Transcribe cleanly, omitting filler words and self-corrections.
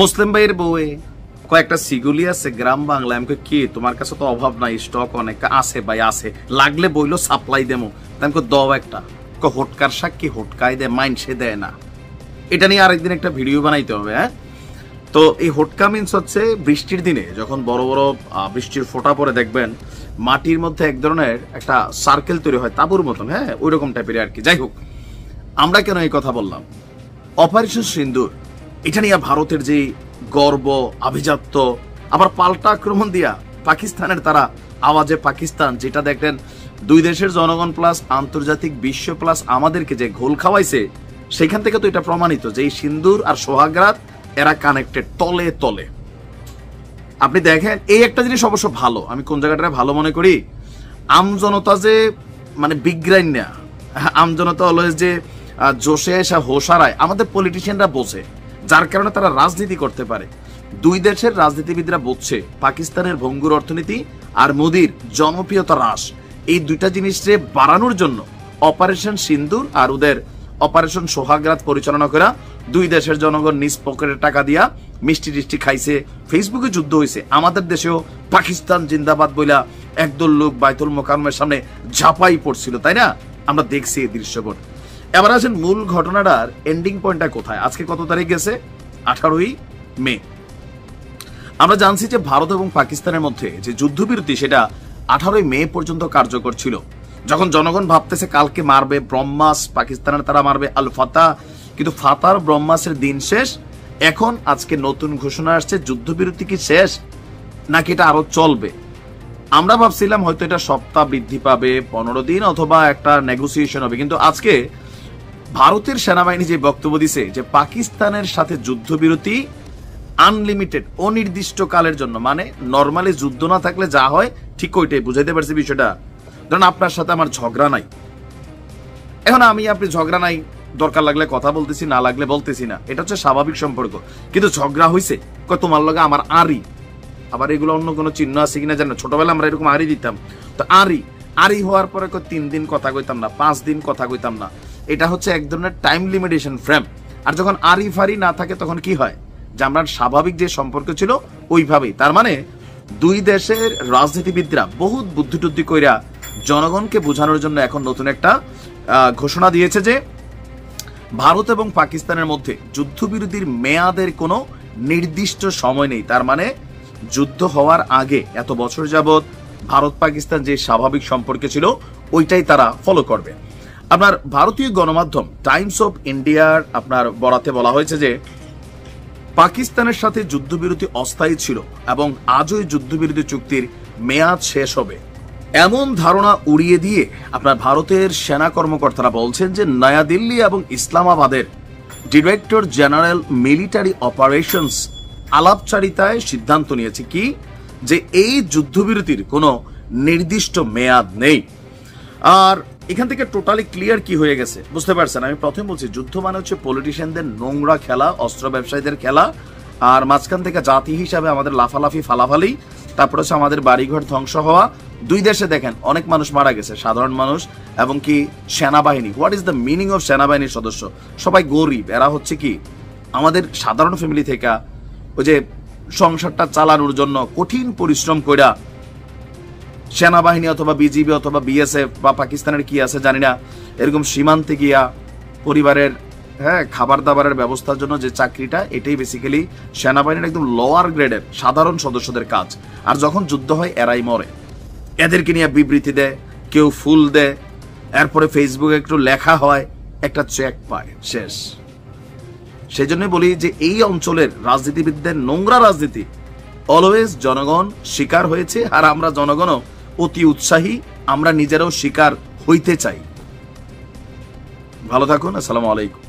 মুসলিম ভাইয়ের বউয়ে কয়েকটা সিগুলি আছে গ্রাম বাংলা, আমি কি তোমার কাছে তো অভাব নাই, স্টক অনেক আছে ভাই, আছে, লাগলে বইলো সাপ্লাই দেবো, তাকে দাও একটা, হোটকার সাক্ষী হোটকায় দেয়, মাইন সে দেয় না। এটা নিয়ে আরেকদিন একটা ভিডিও বানাইতে হবে। হ্যাঁ, তো এই হোটকা মিন্স হচ্ছে বৃষ্টির দিনে যখন বড় বড় বৃষ্টির ফোঁটা পরে দেখবেন মাটির মধ্যে এক ধরনের একটা সার্কেল তৈরি হয় তাঁবুর মতন, হ্যাঁ ওই রকম টাইপের আর কি। যাই হোক, আমরা কেন এই কথা বললাম, অপারেশন সিন্দুর এটা নিয়ে ভারতের যে গর্ব আভিজাত্য, আবার পাল্টা আক্রমণ দিয়া পাকিস্তানের তারা আওয়াজে পাকিস্তান, যেটা দেখলেন দুই দেশের জনগণ প্লাস আন্তর্জাতিক বিশ্ব প্লাস আমাদেরকে যে ঘোল খাওয়াইছে, সেখান থেকে তো এটা প্রমাণিত যে এই সিন্দুর আর সোহাগরাত এরা কানেক্টেড তলে তলে। আপনি দেখেন এই একটা জিনিস অবশ্য ভালো, আমি কোন জায়গাটা ভালো মনে করি, আমজনতা যে মানে বিজ্ঞান না, আমজনতা অলওয়েজ যে জোশে এসে হোসারায়, আমাদের পলিটিশিয়ানরা বোঝে, যার কারণে তারা রাজনীতি করতে পারে। দুই দেশের রাজনীতিবিদরা বুঝছে পাকিস্তানের ভঙ্গুর অর্থনীতি আর মোদির জনপ্রিয়তা হ্রাস, এই দুইটা জিনিসকে বাড়ানোর জন্য অপারেশন সিন্দুর আর ওদের অপারেশন সোহাগরাত পরিচালনা করা, দুই দেশের জনগণ নিজ পকেটের টাকা দিয়া মিষ্টি টিষ্টি খাইছে, ফেসবুকে যুদ্ধ হয়েছে, আমাদের দেশেও পাকিস্তান জিন্দাবাদ বইলা একদল লোক বাইতুল মোকাররমের সামনে ঝাঁপাই পড়ছিল, তাই না? আমরা দেখছি এই দৃশ্যপট। এবার আসেন মূল ঘটনাটার এন্ডিং পয়েন্টটা কোথায়। আজকে কত তারিখ গেছে? 18ই মে। আমরা জানছি যে ভারত এবং পাকিস্তানের মধ্যে যে যুদ্ধবিরতি সেটা 18ই মে পর্যন্ত কার্যকর ছিল। যখন জনগণ ভাবতেছে কালকে মারবে ব্রহ্মাস, পাকিস্তানের তারা মারবে আল ফাতা, কিন্তু ফাতার ব্রহ্মাসের দিন শেষ। এখন আজকে নতুন ঘোষণা আসছে, যুদ্ধবিরতি কি শেষ নাকি এটা আরো চলবে? আমরা ভাবছিলাম হয়তো এটা সপ্তাহ বৃদ্ধি পাবে, 15 দিন অথবা একটা নেগোসিয়েশন হবে, কিন্তু আজকে ভারতের সেনাবাহিনী যে বক্তব্য দিছে যে পাকিস্তানের সাথে যুদ্ধবিরতি আনলিমিটেড, অনির্দিষ্ট কালের জন্য, মানে নরমালি যুদ্ধ না থাকলে যা হয় ঠিক ওইটাই। বুঝাইতে পারছি বিষয়টা? ধরুন আপনার সাথে আমার ঝগড়া নাই, এখন আমি আপনি ঝগড়া নাই, দরকার লাগলে কথা বলতেছি, না লাগলে বলতেছি না, এটা হচ্ছে স্বাভাবিক সম্পর্ক। কিন্তু ঝগড়া হয়েছে, তোমার লগে আমার আরি, আবার এগুলো অন্য কোনো চিহ্ন আছে কিনা জানো, ছোটবেলা আমরা এরকম আরি দিতাম, তো আরি হওয়ার পরে 3 দিন কথা কইতাম না, 5 দিন কথা কইতাম না, এটা হচ্ছে এক ধরনের টাইম লিমিটেশন ফ্রেম। আর যখন আরি ফারি না থাকে তখন কি হয়, যে আমরা স্বাভাবিক যে সম্পর্ক ছিল ওইভাবেই। তার মানে দুই দেশের রাজনীতিবিদরা বহুত বুদ্ধি টুদ্ধি কইরা জনগণকে বোঝানোর জন্য এখন নতুন একটা ঘোষণা দিয়েছে যে ভারত এবং পাকিস্তানের মধ্যে যুদ্ধবিরতির মেয়াদের কোনো নির্দিষ্ট সময় নেই। তার মানে যুদ্ধ হওয়ার আগে এত বছর যাবৎ ভারত পাকিস্তান যে স্বাভাবিক সম্পর্কে ছিল ওইটাই তারা ফলো করবে। আপনার ভারতীয় গণমাধ্যম টাইমস অফ ইন্ডিয়ার আপনার বরাতে বলা হয়েছে যে পাকিস্তানের সাথে যুদ্ধবিরতি অস্থায়ী ছিল এবং আজই যুদ্ধবিরতি চুক্তির মেয়াদ শেষ হবে, এমন ধারণা উড়িয়ে দিয়ে আপনার ভারতের সেনা কর্মকর্তারা বলছেন যে নয়াদিল্লি এবং ইসলামাবাদের ডিরেক্টর জেনারেল মিলিটারি অপারেশনস আলাপচারিতায় সিদ্ধান্ত নিয়েছে কি, যে এই যুদ্ধবিরতির কোনো নির্দিষ্ট মেয়াদ নেই। আর এখান থেকে টোটালি ক্লিয়ার কি হয়ে গেছে বুঝতে পারছেন? আমি প্রথমে বলছি, যুদ্ধ মানে হচ্ছে পলিটিশিয়ানদের নোংরা খেলা, অস্ত্র ব্যবসায়ীদের খেলা, আর মাঝখান থেকে জাতি হিসাবে আমাদের লাফালাফি ফালাফালি, তারপর হচ্ছে আমাদের বাড়িঘর ধ্বংস হওয়া। দুই দেশে দেখেন অনেক মানুষ মারা গেছে, সাধারণ মানুষ এবং কি সেনাবাহিনী। What is the meaning of সেনাবাহিনীর সদস্য? সবাই গরিব, এরা হচ্ছে কি আমাদের সাধারণ ফ্যামিলি থেকে ওই যে সংসারটা চালানোর জন্য কঠিন পরিশ্রম কইরা সেনাবাহিনী অথবা বিজিবি অথবা বিএসএফ বা পাকিস্তানের কি আছে জানি না, এরকম সীমান্তে গিয়া পরিবারের খাবার দাবারের ব্যবস্থার জন্য যে চাকরিটা, এটাই বেসিক্যালি সেনাবাহিনীর একদম লোয়ার গ্রেডের সাধারণ সদস্যদের কাজ। আর যখন যুদ্ধ হয় এরাই মরে, এদেরকে নিয়ে বিবৃতি দেয়, কেউ ফুল দেয়, এরপরে ফেসবুকে একটু লেখা হয়, একটা চেক পায়, শেষ। সেই জন্য বলি যে এই অঞ্চলের রাজনীতিবিদদের নোংরা রাজনীতি অলওয়েজ জনগণ শিকার হয়েছে, আর আমরা জনগণও অতি উৎসাহী, আমরা নিজেরাও শিকার হইতে চাই। ভালো থাকুন, আসসালামু আলাইকুম।